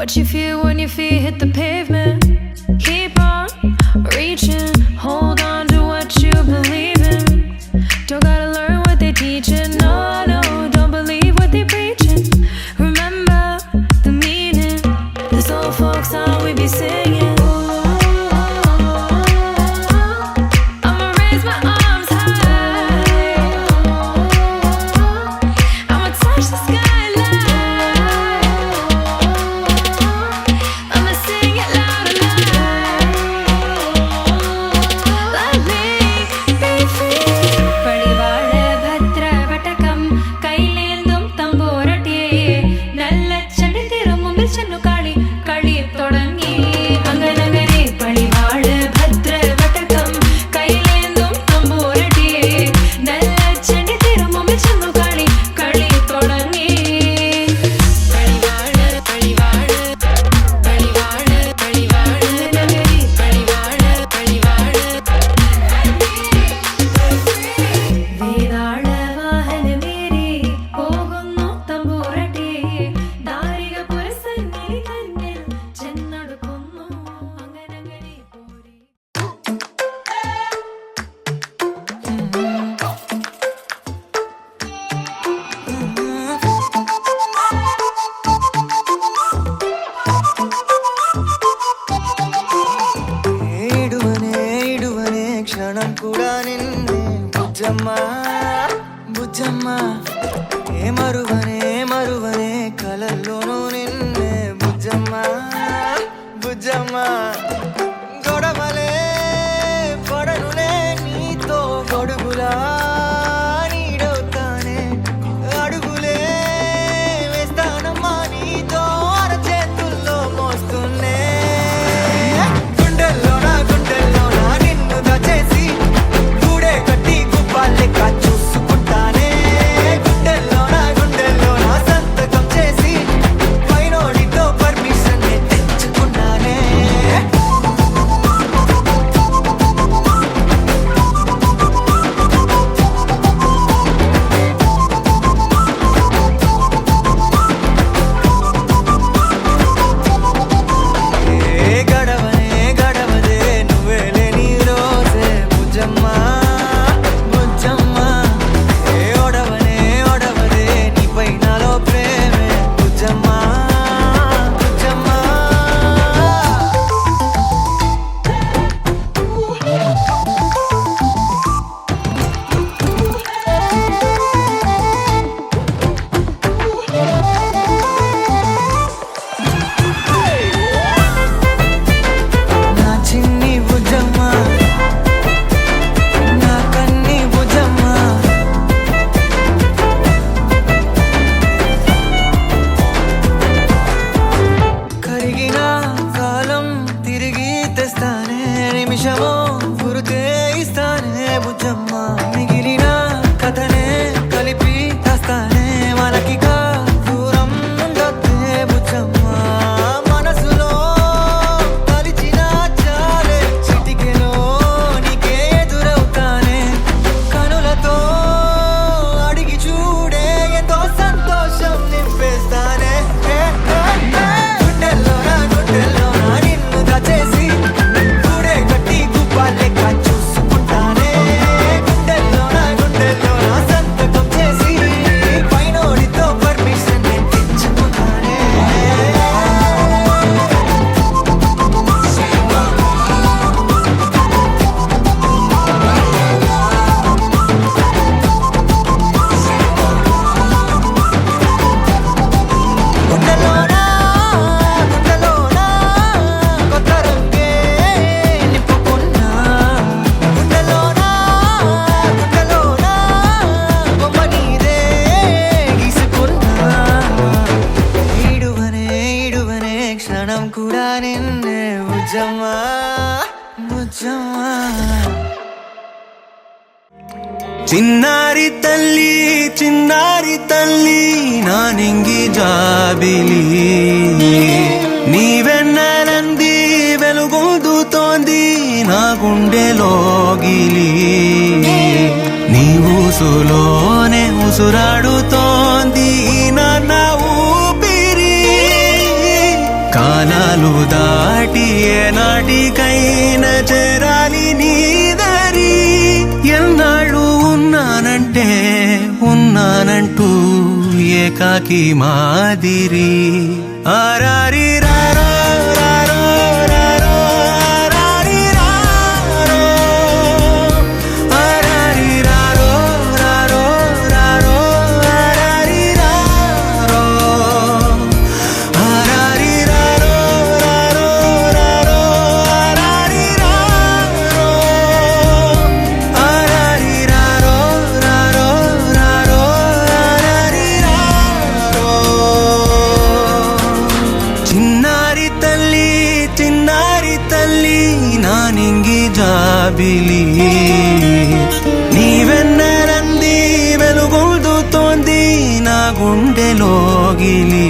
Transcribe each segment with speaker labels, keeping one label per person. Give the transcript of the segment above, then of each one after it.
Speaker 1: what you feel when your feet hit the pavement. Keep on reaching, hold on to what you believe in. Don't gotta learn what they teaching, no, no, don't believe what they preaching. Remember the meaning, this old folk song we be singing.
Speaker 2: చిన్నారి తల్లి నానింగి జాబిలి నీవెన్నెలంది వెలుగొందుతోంది నా గుండెలోగిలి నీ ఊసులోనే ఉసురాడుతోంది నా ఊపిరి కాలాలు దాటి ఏనాటికైనా చేరాలి నీ దారి. ఎన్నాళ్ళు ఉన్నానంటూ ఏకాకి మాదిరి. ఆరారి రారో రారో రారో ఆరారి రారో ఆరారి రారో రారో రారో ఆరారి రారో ఆరారి రారో రారో రారో ఆరారి రారో ఆరారి రారో రారో రారో ఆరారి రారో. చిన్నారి తల్లి నానింగి జాబిలి నీవెన్నరంది వెలుగొందుతోంది నా గుండెలోగిలి.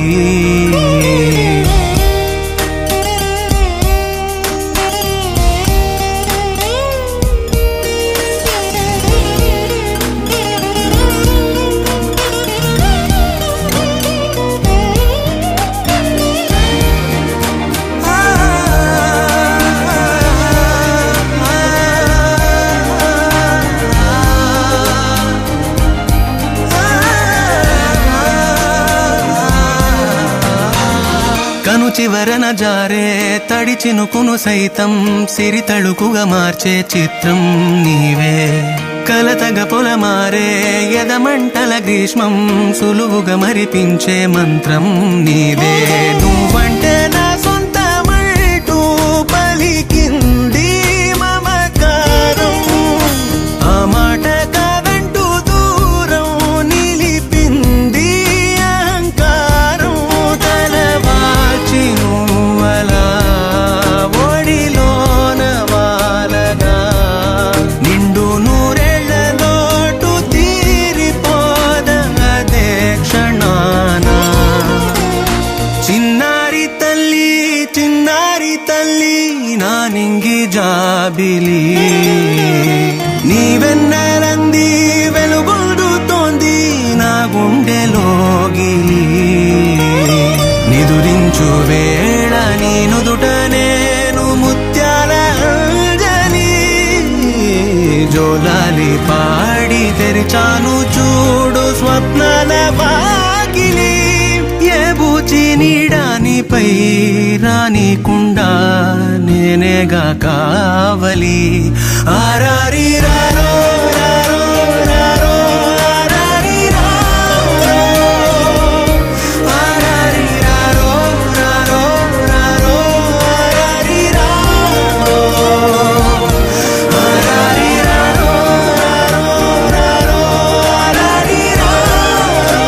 Speaker 2: కను చివరన జారే తడి చినుకును సైతం సిరి తళుకుగా మార్చే చిత్రం నీవే. కలతగ పొలమారే ఎదమంటల గ్రీష్మం సులువుగా మరిపించే మంత్రం నీదే. నువ్వంటే నా సొంతమంటూ పలికింది మమకారం. ఆ మాట కాదంటూ దూరం నిలిపింది అహంకారం. తలవాచి నువ్వలా ఒడిలోన వాలగా నిండు నూరేళ్ల లోటు తీరిపోదదే క్షణాన. చిన్నారి తల్లి నానింగి జాబిలి నీవెన్నరంది వెలుగొందుతోంది నా గుండెలోగిలి. నిదురించు వేళ నీ నుదుట నేను ముత్యాల అంజలి. జోలాలి పాడి తెరిచాను చూడు స్వప్నాల వాకిలి. ఏ బూచి నీడానిపై రానికుండా నేనేగా కావలి. ఆరారి రారో రారో రారో ఆరారి రారో ఆరారి రారో రారో రారో ఆరారి రారో ఆరారి రారో రారో రారో ఆరారి రారో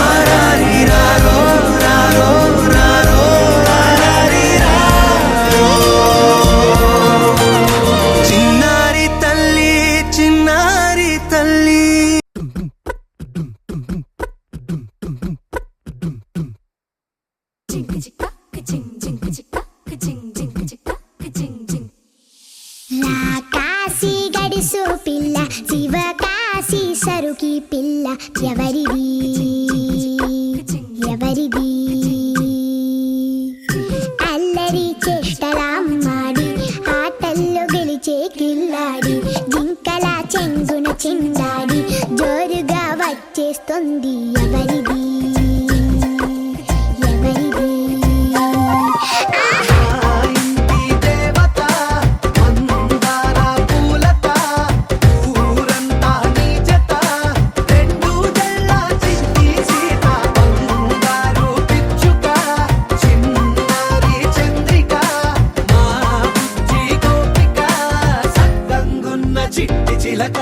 Speaker 2: ఆరారి రారో రారో రారో ఆరారి రారో. చిన్నారి తల్లి
Speaker 3: కాశీ గడిసు పిల్ల శివకాశి సరుకి పిల్ల ఎవరిది అల్లరి చేష్టలామ్మాడి ఆటల్లో గెలిచే కిల్లాడి జింకల చెంగున చిందాడి జోరుగా వచ్చేస్తుంది ఎవరిది
Speaker 2: చిట్టి చిలక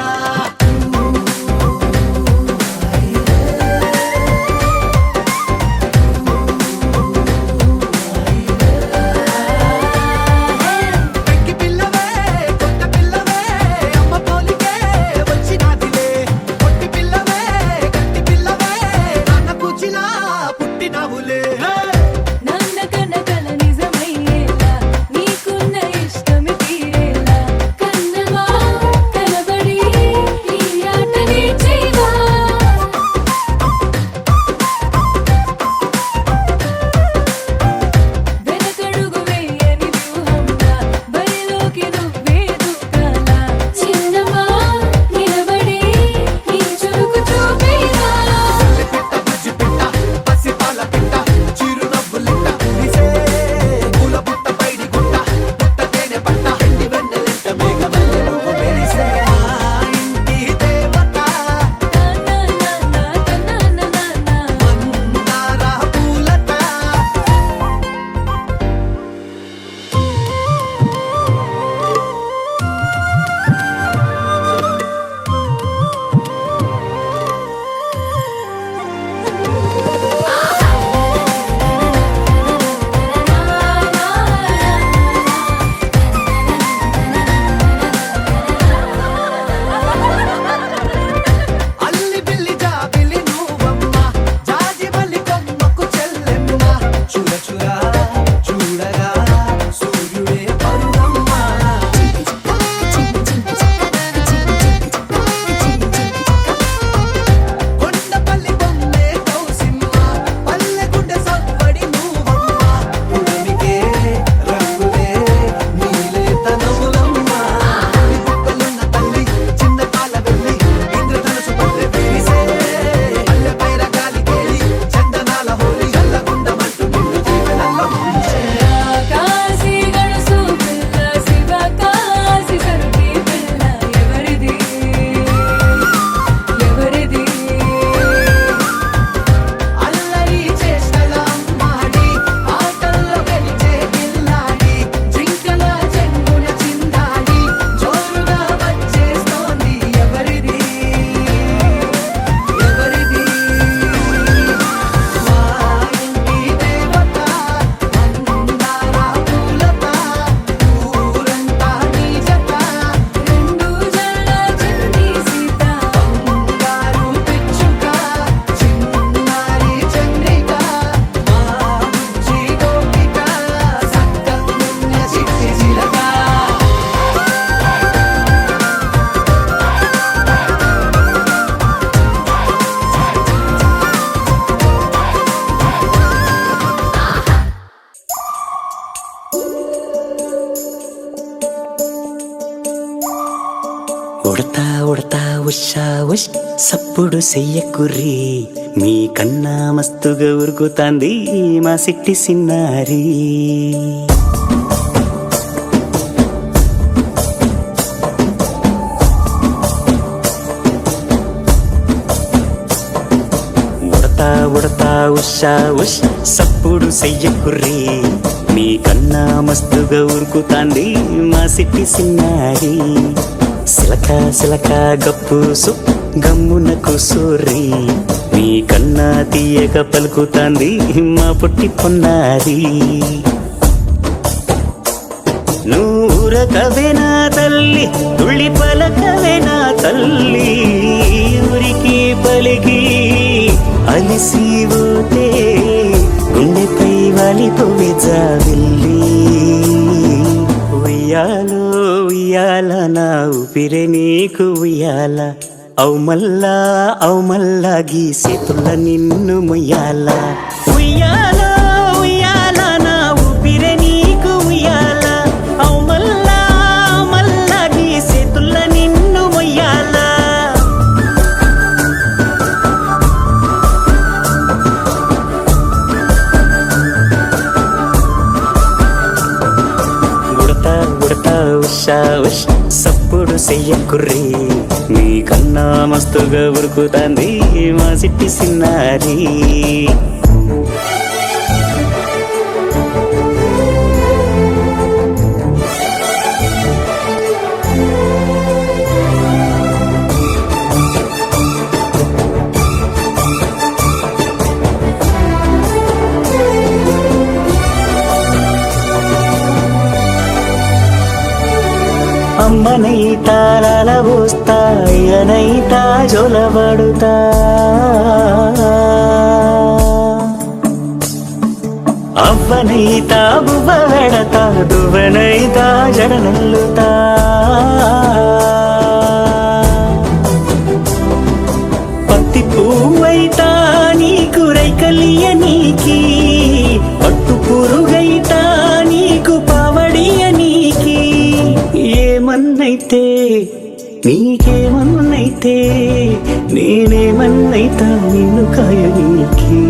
Speaker 4: ఉషా ఉష్ సప్పుడు చెయ్యకుర్రి మీ కన్నా మస్తుగా ఉరుకుతాంది మా సిట్టి సిన్నారి. ఉడతా ఉషా ఉష్ సప్పుడు చెయ్యకుర్రి మీ కన్నా మస్తుగా ఉరుకుతాంది మా సిట్టి సిన్నారి. సిలక సిలక గప్పుసు గమ్మున కూసూరి మీ కన్నా తీయక పలుకుతాంది మా పుట్టి పొన్నారి. నూరకవేనా తల్లి తుళ్ళి పలకవేనా తల్లి ఊరికి పలికి అలిసిపోతే గుండెపై వాలిపోవే జాబిల్లి. ఉయ్యాలో ఉయ్యాల నా ఊపిరే నీకు ఉయ్యాల అవు మల్లా గీసేతుల్ల నిన్ను ముయ్యాల. ఉయ్యాలో ఉయ్యాల నా ఊపిరే నీకు ఉయ్యాల అవు మల్లా గీసేతుల్ల నిన్ను ముయ్యాల. ఉడతా ఉషా ఉష్ సప్పుడు చెయ్యకుర్రి మీ కన్నా మస్తుగా ఉరుకుతాంది మా సిట్టి సిన్నారి. అమ్మనైతా లాలబోస్తా అయ్యనైతా జొలబడుతా అవ్వనైతా బువ్వ వెడతా దువ్వనైతా జడనల్లుతా. పత్తి పువ్వైతా నీకు రైకలియ నీకి పట్టు పురుగైతా నీకు పావడియ నీకి. ఏమన్నైతే నీకేమన్నైతే నేనేమన్నైతా నిన్ను కాయనీకి.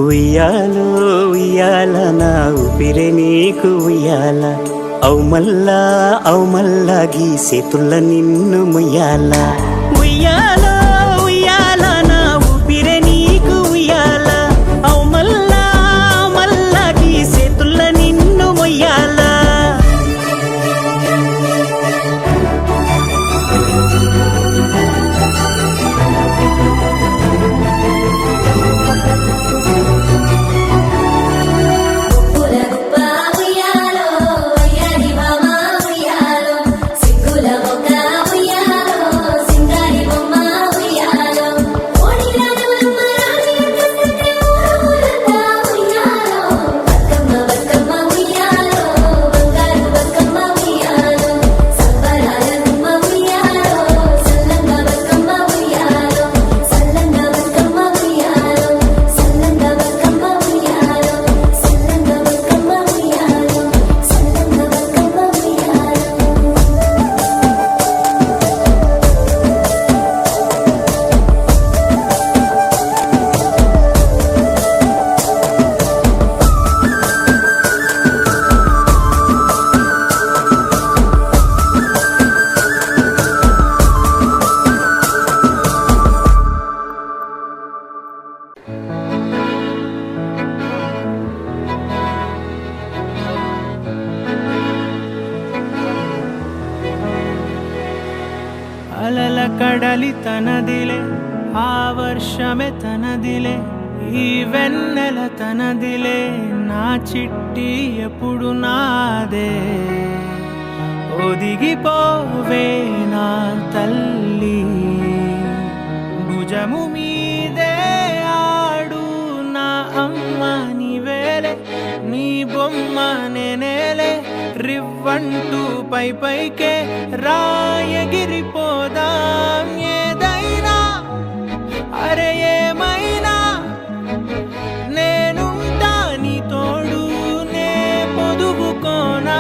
Speaker 4: ఉయ్యాలో ఉయ్యాల నా ఊపిరే నీకు ఉయ్యాల అవు మల్లా గీసేతుల్ల నిన్ను ముయ్యాల. ఉయ్యాలో ఉయ్యాల నా ఊపిరే నీకు ఉయ్యాల అవు మల్లా గీసేతుల్ల నిన్ను ముయ్యాల.
Speaker 5: అలల కడలి తనదిలే ఆ వర్షమే తనదిలే ఈ వెన్నెల తనదిలే నా చిట్టి ఎప్పుడు నాదే. ఒదిగిపోవే నా తల్లి భుజము మీదే ఆడు నా అమ్మ నీవేలే నీ బొమ్మ నేనేలే రివ్వంటూ పైకే రాయగిరిపోదాం ఏదైనా అరే ఏమైనా నేనుంటా నీ తోడు నే పొదుపుకోనారా.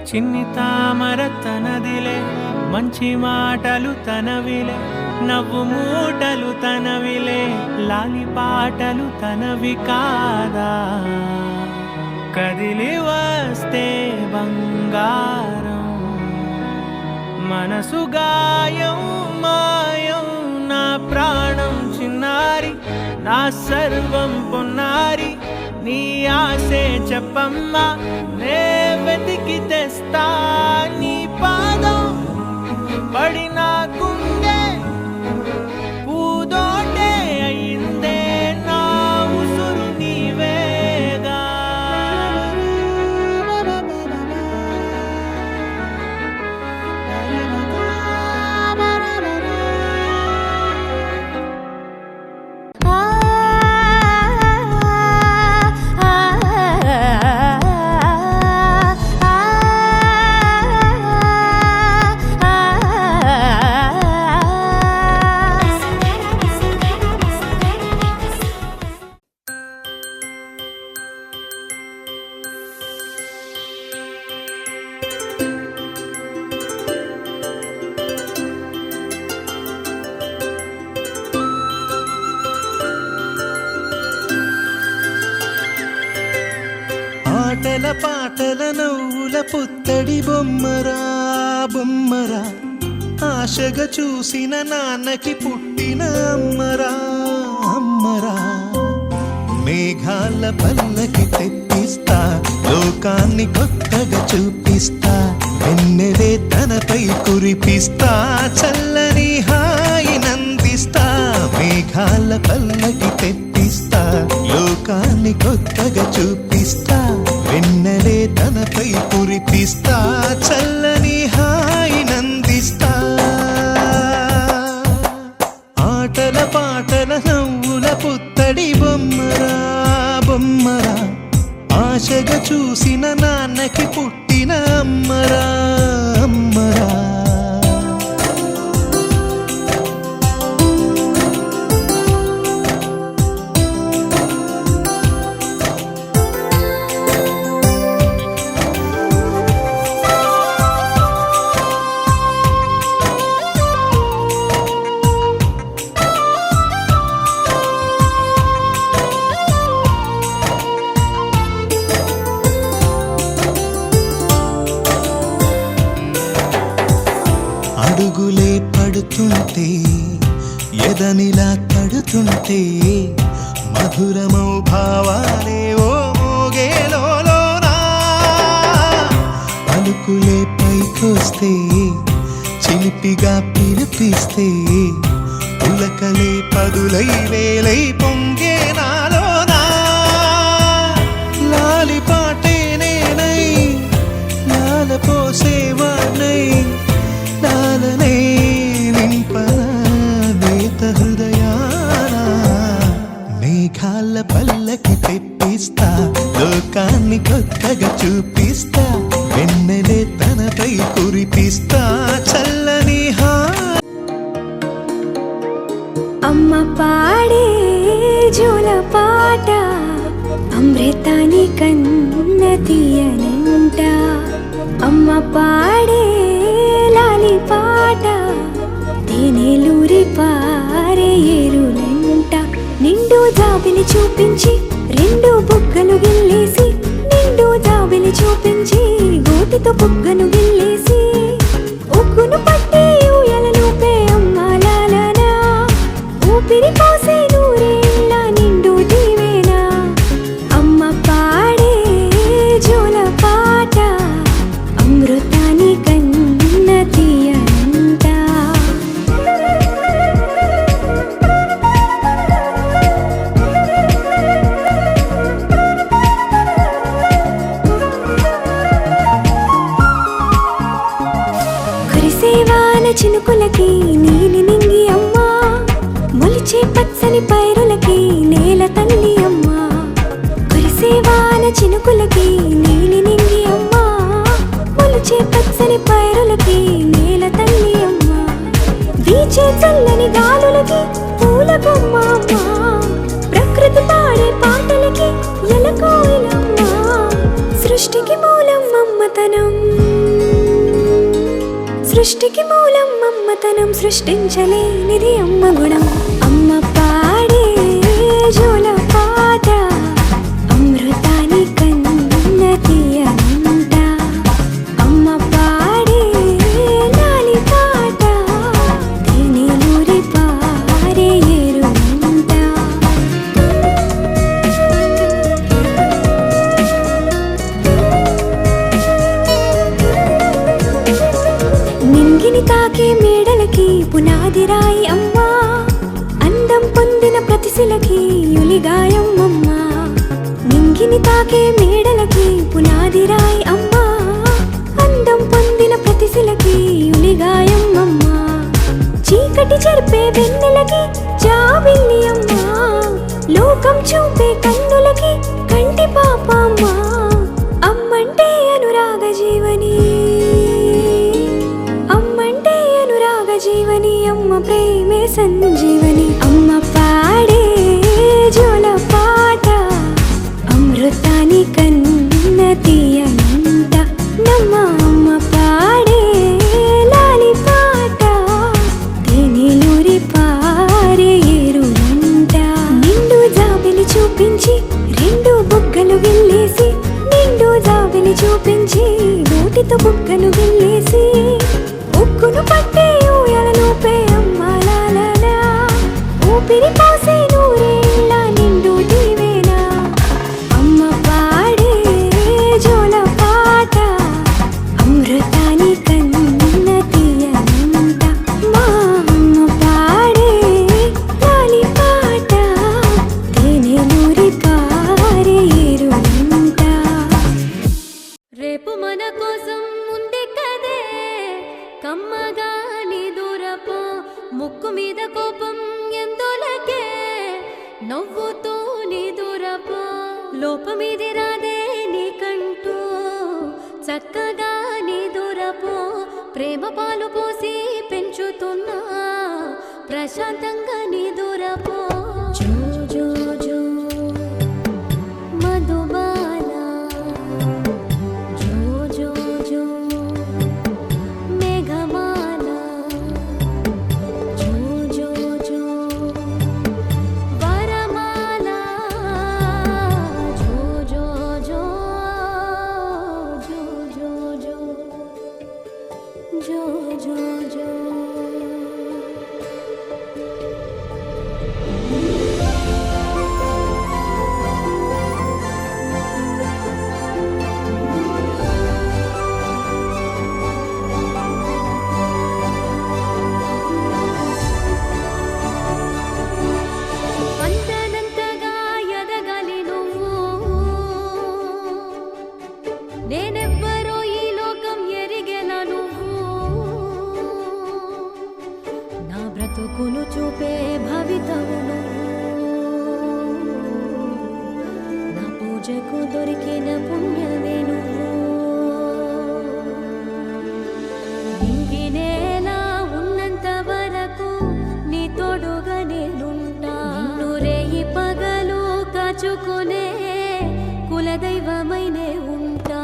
Speaker 5: చిన్ని తామర తనదిలే, మంచి మాటలు తనవిలే, నవ్వు మూటలు తనవిలే, లాలి పాటలు తనవి కాదా, కదిలి వస్తే బంగారం, మనసు గాయం మాయం, నా ప్రాణం చిన్నారి, నా సర్వం పొన్నారి, నీ ఆశే చెప్పమ్మా, నే వెతికి తెస్తా నీ పాదం పడిన గుండె పూదోటే అయిందే, నా ఉసురు నీవేగా.
Speaker 2: ఆటల పాటల నవ్వుల పుత్తడి బొమ్మరా బొమ్మరా, ఆశగా చూసిన నాన్నకి పుట్టిన అమ్మరా అమ్మరా, మేఘాల పల్లకి తెప్పిస్తా, లోకాన్ని కొత్తగా చూపిస్తా, వెన్నెలే తనపై కురిపిస్తా, చల్లని హాయి నందిస్తా, మేఘాల పల్లకి తెప్పిస్తా, లోకాన్ని కొత్తగా చూపిస్తా, వెన్నెలే తనపై కురిపిస్తా, చల్లని హాయి నందిస్తా. ఆటల పాటల నవ్వుల పుత్తడి బొమ్మరా బొమ్మరా, ఆశగా చూసిన నాన్నకి పుట్టిన అమ్మరా అమ్మరా. అడుగులే పడుతుంటే ఎదనిలా తడుతుంటే, మధురమౌ భావాలే ఓ మోగేలోనా, పలుకులే పైకొస్తే చిలిపిగా పిలిపిస్తే, పులకలే పదులై వేలై పొంగే నాలోనా, లాలి పాటే నేనై లాల పోసేవాణ్ణై, లాలనే నింపన నేత హృదయాన, మేఘాల పల్లకి తెప్పిస్తా, లోకాన్ని కొత్తగా చూపిస్తా, వెన్నెలే తనపై కురిపిస్తా, చల్లని
Speaker 1: అమ్మ పాడే జోల పాట అమృతాని కన్న తీయనంట, అమ్మ పాడే లాలి పాట తేనెలూరి పారే ఏరులంట, నిండు జాబిలి చూపించి రెండు బుగ్గలు గిల్లేసి, నిండు జాబిలి చూపించి గోటితో బుగ్గను గిల్లేసి, ఉగ్గును పట్టి ఊయలలోపే అమ్మ లాలనా, ఊపిరి పోసే నూరేళ్ళ నిండు దీవేనా, అమ్మ పాడే జోల పాట అమృతాని కన్న తీయనంట. కురిసేవాన చినుకులకి నీలి నింగి అమ్మా, మొలిచే పచ్చని పైరులకి నేల తల్లి అమ్మా, కురిసేవాన చినుకులకి నీలి నింగి అమ్మా, మొలిచే పచ్చని పైరులకి నేల తల్లి అమ్మా, వీచే చల్లని గాలులకి పూల బొమ్మ అమ్మా, ప్రకృతి పాడే పాటలకి ఎలకోయిలమ్మా, సృష్టికి మూలం అమ్మతనం. సృష్టికి మూలం అమ్మతనం, సృష్టించలేనిది అమ్మ గుణం. అమ్మ పాడే జోల పాట అమృతాని కన్న తీయనంట. అమ్మ పాడే లాలి పాట తేనెలూరి పారే ఏరునంట. నింగిని తాకే మేడలకి పునాది రాయి అమ్మా, అందం పొందిన ప్రతిశిలకి యులిగాయం అమ్మా. నింగిని తాకే మేడలకి పునాది రాయి అమ్మా, అందం పొందిన ప్రతిశిలకి యులిగాయం అమ్మా. చీకటి చెరిపే వెన్నెలకి జాబిల్లి అమ్మా, లోకం చూపే కన్నులకి కంటి పాప అమ్మా. అమ్మంటే అనురాగ జీవని, అమ్మంటే అనురాగ జీవని, అమ్మ ప్రేమే సంజీవని. అమ్మ పాడే జోల పాట అమృతాని కన్న తీయనంట. నమ్మ అమ్మ పాడే లాలి పాట తేనెలూరి పారే ఏరునంట. నిండు జాబిలి చూపించి రెండు బుగ్గలు గిల్లేసి, నిండు జాబిలి చూపించి నోటితో బుగ్గను గిల్లేసి, ఉక్కును పట్టే ఊయలలోపే అమ్మాలాలా, ఊపిరి పోసే నూరేళ్ళ నిండు దీవేనా. అమ్మ పాడే జోల పాట అమృతాని కన్న తీయనంట. మా అమ్మ పాడే లాలి పాట తేనెలూరి పారే ఏరునంట. రేపు మన కోసం ఉంది కదే కమ్మగా నిదురపో, ముక్కు మీద కోపం ఎందులకే నవ్వుతూ నిదురపో. లోపమిది రాదే నీకంటూ చక్కగా నిదురపో. ప్రేమ పాలు పోసి పెంచుతున్నా ప్రశాంతంగా నిదురపో. జో జో జో మధుబాల, జో జో జో మేఘమాల, జో జో జో వరమాల, జో జో జో జో జో జో జో జో. అంతనంతగా ఎదగాలి నువ్వు, నేనెవ్వరో ఈ లోకం ఎరిగెల నువ్వు. నా బ్రతుకును చూపే భవితవు నువ్వు, నా పూజకు దొరికిన పుణ్యమే నువ్వు. ఇంగినేలా ఉన్నంత వరకు నీ తోడుగా నేనుంటా. నిన్ను రేయి పగలు కాచుకునే కులదైవమైనే ఉంటా.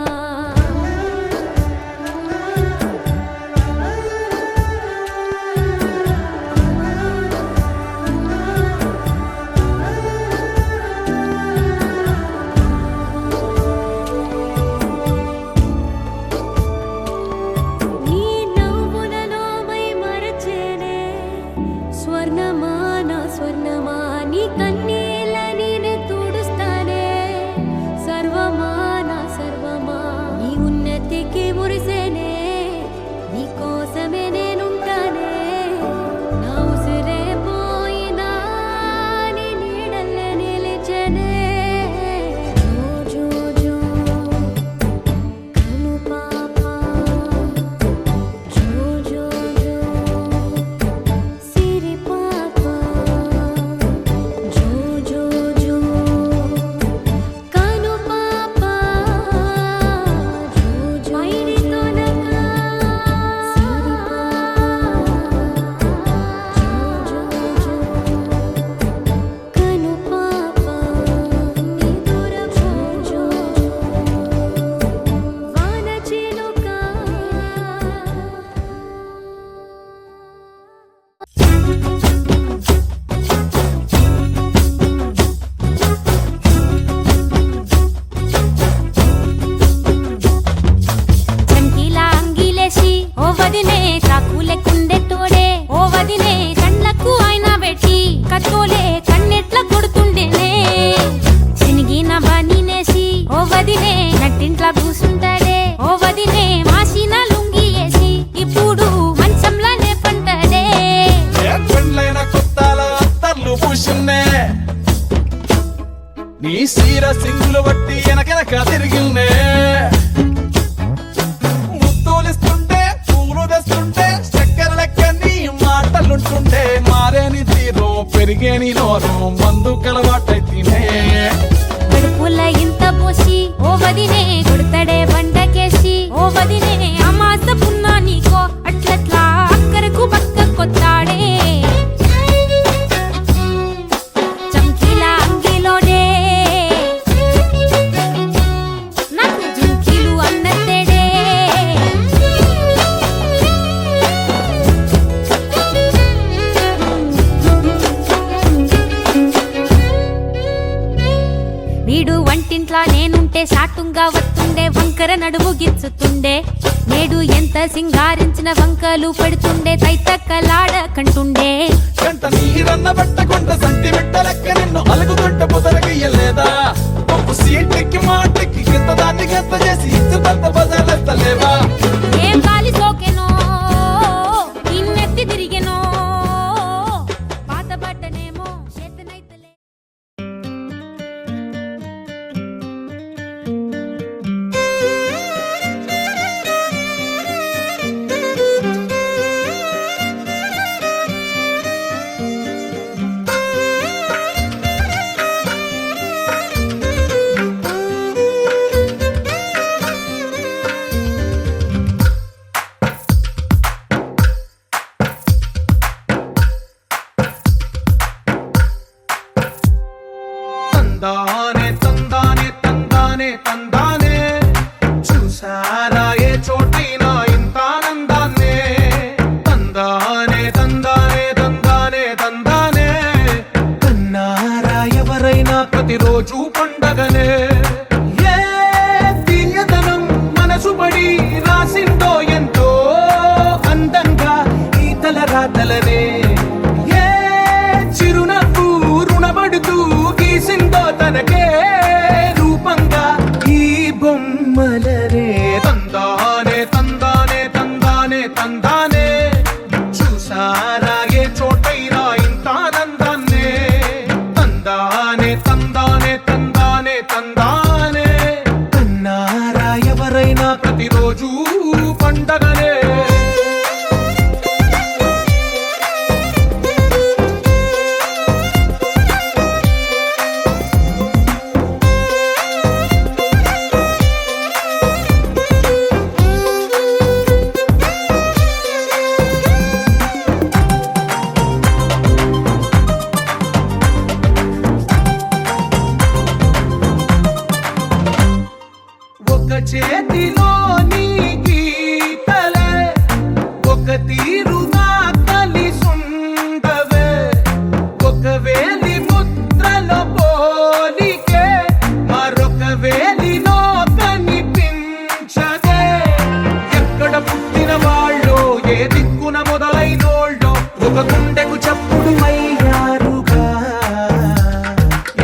Speaker 6: వదినే చాకులెక్కుండే తోడే ఓ వదినే కళ్ళకు ఆయన పెట్టి కత్తోలే కన్నెట్ల కొడుతుండేనే శనిగిన బనీనేసి ఓ వదినే నట్టింట్లా కూసుంటాడే ఓ వదినే మాసిన లుంగి వేసి ఇప్పుడు మంచంలానే పంటాడే
Speaker 7: పెళ్ళైన కొత్తాల అత్తర్లు పూసిన్నే నీ సీర సింగులు బట్టి వెనకెనక తిరిగిన్నే ముత్తులిస్తుంటే పూలు తెస్తుంటే చక్కెర లెక్క నీ మాటలుంటుండే మారేని తీరు పెరిగేని నోరు మందు కలవాటైతేనే
Speaker 6: కడుపుల ఇంత పోసి ఓ వదినే కొడతాడే బండకేసి ఓ వదినే అమాస పున్నా నీకో అట్లట్లా అక్కరకు పక్క కొత్తాడే చంకీల అంగిలోడే నాకు జుంకీలు అన్నత్తేడే వీడు వంటింట్లా నేనుంటే సాటుంగా వస్తుండే వంకర నడుము గిచ్చుతుండే నేడు ఎంత సింగారించిన వంకలు పెడుతుండే తైతక్కలాడ కంటుండే
Speaker 7: గంట నీరన్న పట్టకుంట సంటి బిడ్డ లెక్క నిన్ను అలుగుతుంట బుదరగయ్యలేదా పప్పు సీటెక్కి మాటెక్కి గింత దాన్ని గంత చేసి ఇచ్చు తంత బజార్లెత్తలేవా
Speaker 6: ఏం గాలి సోకెనో ఇన్నెత్తి తిరిగెనో పాత బట్టనేమో చేతనైతలే
Speaker 7: తందానే తందానే తందానే తందానే చూసారా ఏ చోటైనా ఇంత ఆనందాన్నే తందానే తందానే తందానే తందానే కన్నారా ఎవరైనా ప్రతిరోజు పండగనే ఏ తీయదనం మనసు పడి రాసిందో ఎంతో అందంగా ఈ తలరాతలనే ఏ చిరునవ్వు రుణపడుతూ గీసిందో తనకే రూపంగా ఈ బొమ్మలరే తందానే తందానే తందానే తందానే చూసారా ఏ చోటైనా ఇంత ఆనందాన్నే తందానే తందానే తందానే తందానే కన్నారా ఎవరైనా ప్రతిరోజు పండగనే ఒక చేతిలో నీ గీతలే ఒక తీరుగా కలిసుండవే ఒక వేలి ముద్రలో పోలికే మరొక వేలిలో కనిపించదే ఎక్కడ పుట్టిన వాళ్ళో ఏ దిక్కున మొదలైనోళ్ళో ఒక గుండెకు చప్పుడు అయ్యారుగా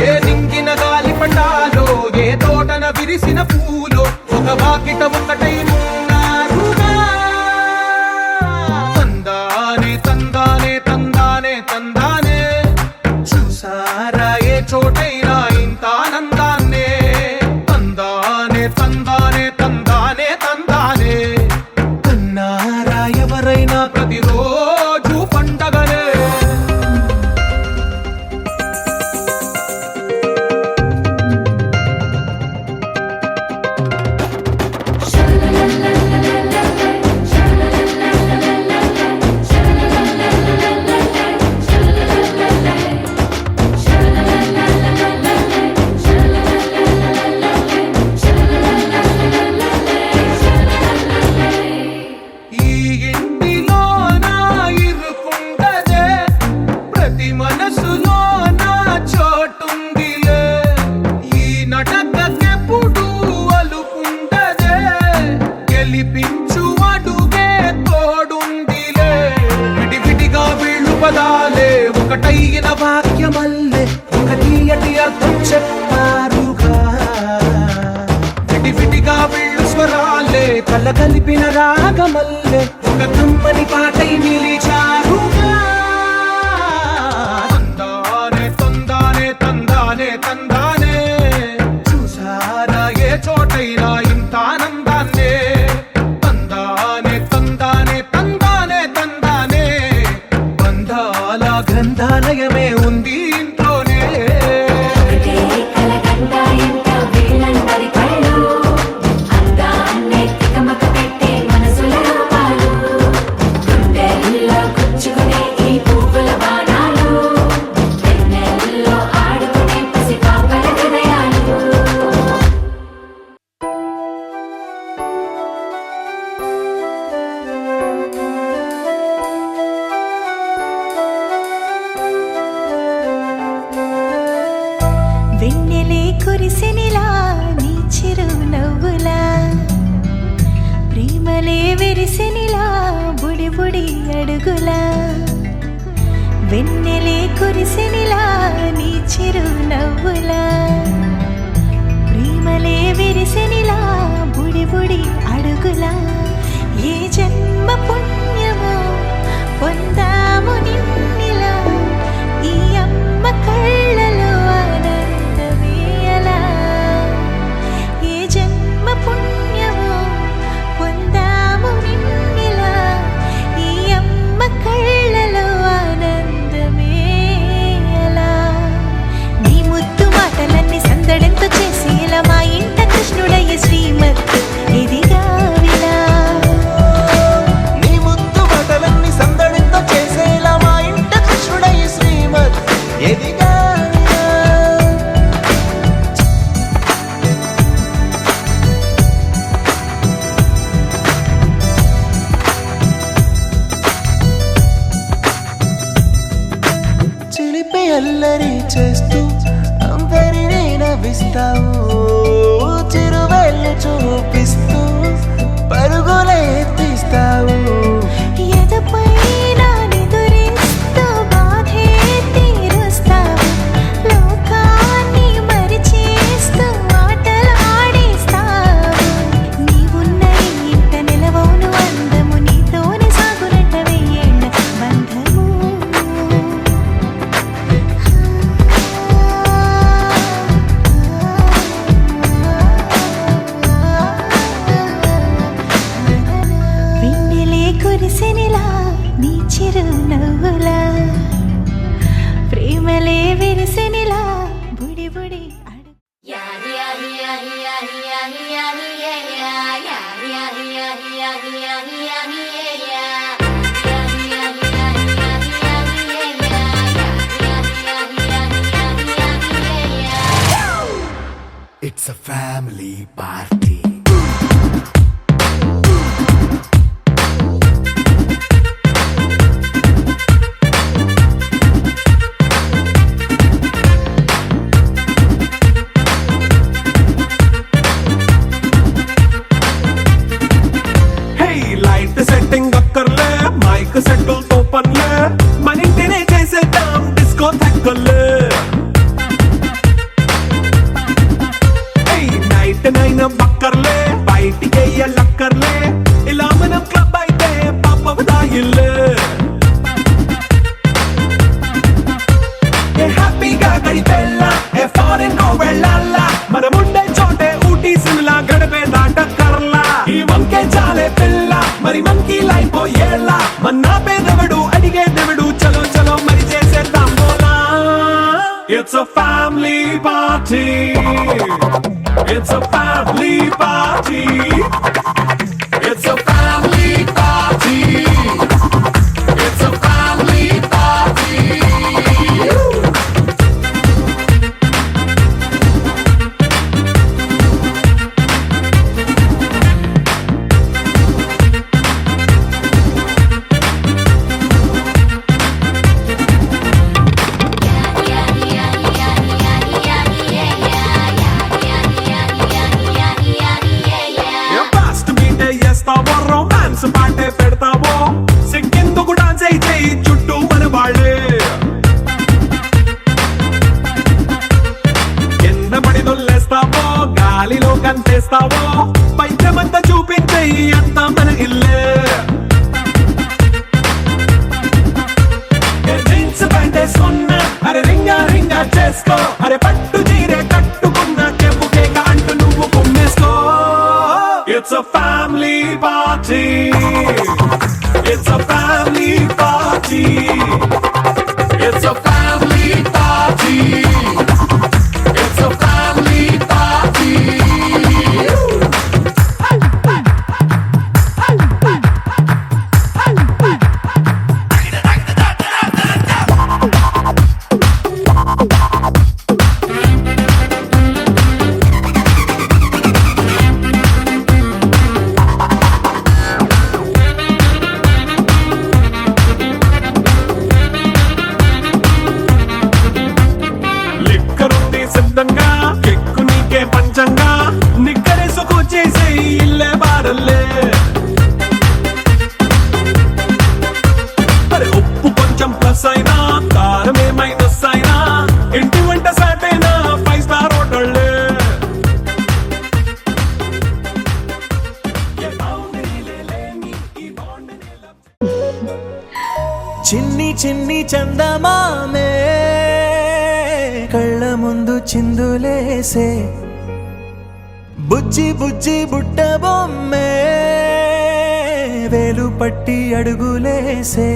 Speaker 7: ఏ నింగిన గాలి పటాలో ఏ తోటన విరిసిన పూలో ఒక వాకిట ఒకటై ఉన్నారుగా తందానే తందానే తందానే తందానే చూసారా ఏ చోటైనా ఇంత ఆనందాన్నే తందానే తందానే తందానే తందానే కన్నారా ఎవరైనా ప్రతిరోజు పండగనే గెలిపించు అడుగే తో పదాలే ఒకటైన వాక్యమల్లే ఒక తీయటి అర్థం చెప్పారుగా విడివిడిగా వీళ్ళు స్వరాలే కల కలిపిన రాగమల్లే ఒక కమ్మని పాటై నిలిచారుగా తందానే తందానే తందానే తందానే చూసారా ఏ చోటైనా ఇంత ఆనందాన్నే తందానే తందానే తందానే తందానే బంధాల గ్రంథాలయమే ఉంది ఇంట్లోనే
Speaker 8: వెన్నెలే కురిసినిలా నీ చిరు నవ్వులా ప్రేమలే విరిసినిలా బుడి బుడి అడుగులా వెన్నెలే కురిసినిలా నీ చిరు నవ్వులా ప్రేమలే విరిసినిలా బుడి బుడి అడుగులా ఏ జన్మ పుణ్యమో పొందాము నిన్నిలా ఈ అమ్మ కళ్ళలో ఆనందమేయలా ఏ జన్మ పుణ్యమో పొందాము నిన్నిలా ఈ అమ్మ కళ్ళలో ఆనందమేయలా నీ ముద్దు మాటలన్నీ సందడంతో చేసి ఇలా మా ఇంట కృష్ణుడయ్య శ్రీమత్ ఇదిగా విలా
Speaker 2: నీ ముద్దు బటలన్నీ సందడితో చేసేలా మా ఇంట కృష్ణుడయ్య శ్రీమత్ ఎదిగా చిలిపి అల్లరి చేస్తూ అందరినీ నవ్విస్తావు చిరువెళ్ళు చూపిస్తూ పరుగులే తీస్తావు
Speaker 8: ఎదపై నా నిదురిస్తూ బాధే తీరుస్తావు లోకాన్ని మరిచేస్తూ ఆటలు ఆడేస్తావు నీవున్న ఈ ఇంట నిలవవును అందము నీతోనే సాగునట్ట వెయ్యేళ్ళ బంధము వెన్నెలే కురిసినిలా నీ చిరు నవ్వులా ప్రేమలే విరిసినిలా బుడి బుడి అడుగు
Speaker 7: It's a family party. Hey, light setting అక్కర్లే మైక్ సెట్టుల్ తో పనిలే మన ఇంటినే చేసేద్దాం డిస్కో థక్కర్లే నైట్ నైన్ బక్కర్లే బయటికి లక్కర్లే ఇలా మనం క్లబ్ అయితే పాపదాయిల్లే హ్యాపీగా గడిపెల్లా ఏ ఫారెన్ వెళ్ళాలా మనముండే చోటే ఊటీ సిమ్లా గడిపే దాటక్కర్లా ఈ వంకే చాలే పిల్ల మరి మంకీ లైఫ్ ఏళ్ళ మన్నా పేదవడు అడిగేదెవడు చలో చలో మరి చేసేద్దాం బోలా It's a family party. It's a family party. It's a family party. It's a family party. పాటే పెడతావో సిక్కిందుకు డాన్స్ అయి చెయ్యి చుట్టూ మన వాళ్ళ గంతేస్తావో పైచమంతా చూపించేయి అంతా మన ఇల్లే జీన్స్ ప్యాంట్ వేసుకున్నా అరే రింగా రింగా చేసుకో అరే పట్టు చీరే కట్టుకున్నా చెప్పు కేక అంటూ నువ్వు కుమ్మేసుకో It's a family party It's a family party It's a family party It's a family party లిక్కరుంది సిద్ధంగా కెక్కు నీకే పంచంగా నిక్కరేసుకొచ్చేసే ఇల్లే బారల్లే అరే ఉప్పు కొంచెం ప్లస్ అయినా కారమే మైనస్ అయినా ఇంటి వంట సాటైనా 5 స్టార్ హోటళ్ళే
Speaker 2: చిన్ని చిన్ని చందమామే కళ్ళ ముందు చిందులేసే బుజ్జి బుజ్జి బుట్ట బొమ్మే వేలు పట్టి అడుగులేసే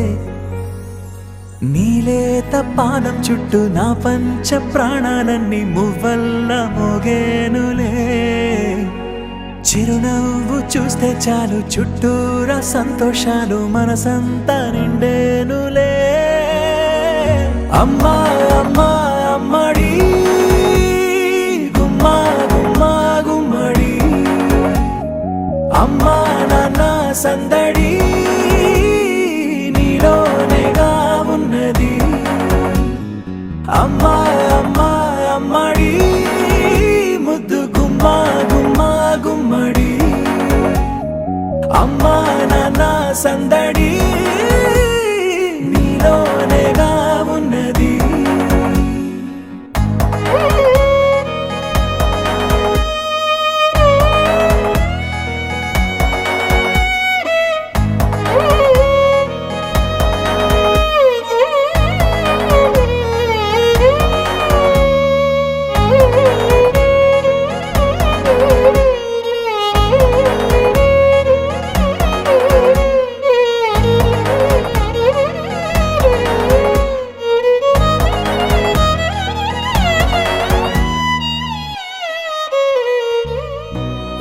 Speaker 2: నీలేత పానం చుట్టూ నా పంచ ప్రాణాలన్నీ మువ్వల్ల మోగేనులే చిరునవ్వు చూస్తే చాలు చుట్టూరా సంతోషాలు మనసంతా నిండేనులే అమ్మా అమ్మా అమ్మడి గుమ్మా గుమ్మా గుమ్మడి అమ్మా నాన్న సందడి నీలోనేగా ఉన్నది అమ్మా అమ్మా అమ్మడి ముద్దు గుమ్మా గుమ్మా గుమ్మడి అమ్మా నాన్న సందడి నీలోనేగా ఉన్నది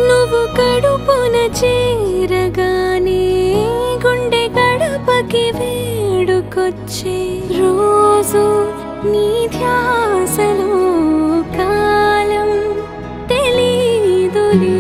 Speaker 1: నువ్వు కడుపున చేరగానే గుండె గడపకి వేడుకొచ్చే రోజు నీ ధ్యాసలో కాలం తెలీదులే